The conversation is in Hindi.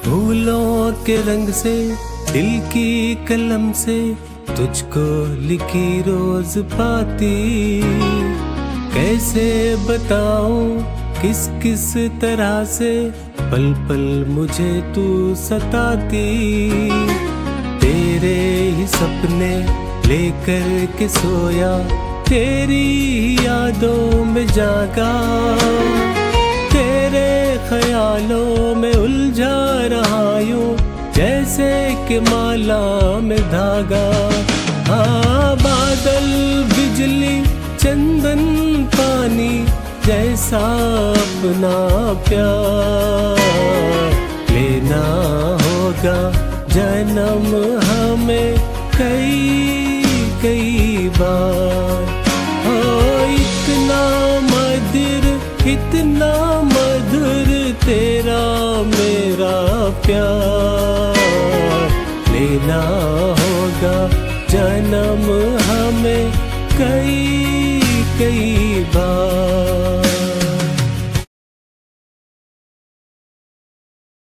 फूलों के रंग से, दिल की कलम से तुझको लिखी रोज पाती। कैसे बताऊं किस किस तरह से पल पल मुझे तू सताती। तेरे ही सपने लेकर के सोया, तेरी यादों में जागा, तेरे ख्यालों में उलझा रहा यूं जैसे कि माला में धागा। हाँ, बादल बिजली चंदन पानी जैसा अपना प्यार लेना होगा जन्म हमें कई कई बार। हो इतना मधुर, इतना मधुर तेरा मेरा प्यार लेना होगा जन्म हमें कई कई बार।